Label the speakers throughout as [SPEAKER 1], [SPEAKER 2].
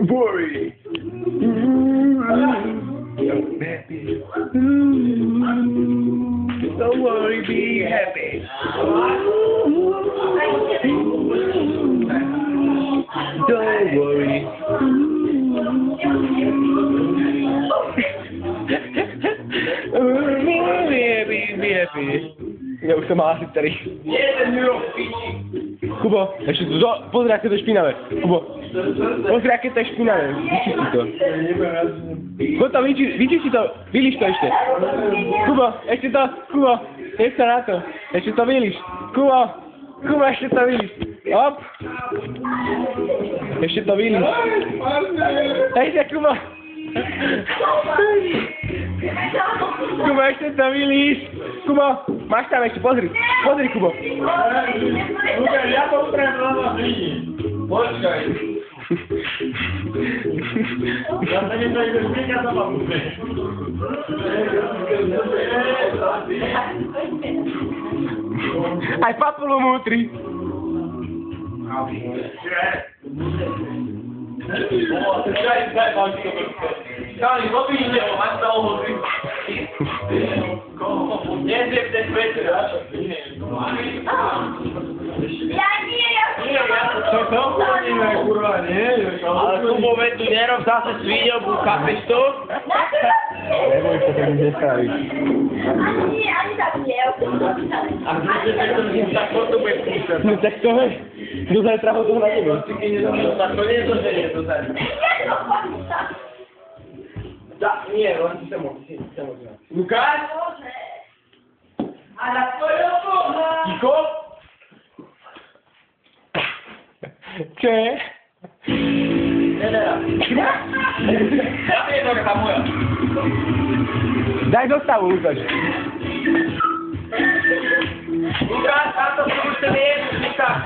[SPEAKER 1] Worry. Don't worry, be happy. Don't worry. Be happy. Ja už to má asi starý. Kubo, ešte tu, pozri, aké to je špinavé. Kubo, pozri, aké to je špinavé. Vyčisti to. Kubo to, vyčisti to, vyliš to ešte. Kubo, ešte to, Kubo, nech sa na to. Ešte to vyliš. Kubo, ešte to vyliš. Hop. Ešte to vyliš. Ešte, Kubo. Kubo, ešte to vyliš. Kubo, máš tam ešte, pozri, Kubo.
[SPEAKER 2] Lukáš, ja to upravím na vás ľudí. Počkaj. Ja sa neprejde, ja sa vám upravím.
[SPEAKER 1] Aj papulu mútri.
[SPEAKER 2] Káli, robíš ho, máš sa ohodri. Nezriep ten Petr,
[SPEAKER 3] Ja nie.
[SPEAKER 2] to ukoníme, kurva, nie?
[SPEAKER 4] Ale Kubovi tu nerob zase svíňo, chápeš to?
[SPEAKER 1] Neboj sa, tak nespravíš.
[SPEAKER 3] Ani tak nie.
[SPEAKER 2] A když se tak to bude písať.
[SPEAKER 1] No tak to je. Do zajtra ho toho nadíme.
[SPEAKER 2] Tak to nie je to, že je to tady. Nie, len si sa môže. Lukáš?
[SPEAKER 3] A na tvojho Boha.
[SPEAKER 2] Ticho?
[SPEAKER 1] Čo je?
[SPEAKER 2] Nedera. Ja to je to, tá moja.
[SPEAKER 1] Daj zostavu, Lukáš.
[SPEAKER 2] Lukáš, táto si už ten je, Lukáš.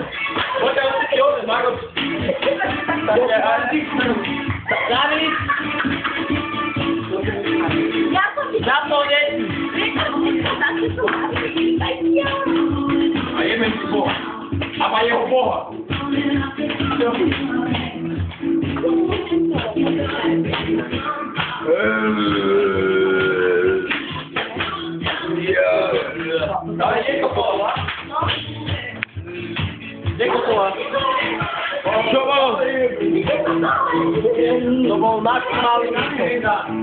[SPEAKER 2] Poďte, on si odnes, Marko. Zavíš? Zapomne! A jeme si Boha. A má jeho Boha. Ale je to Boha? Je to Boha? Čo bolo? To bol náš malý výkon.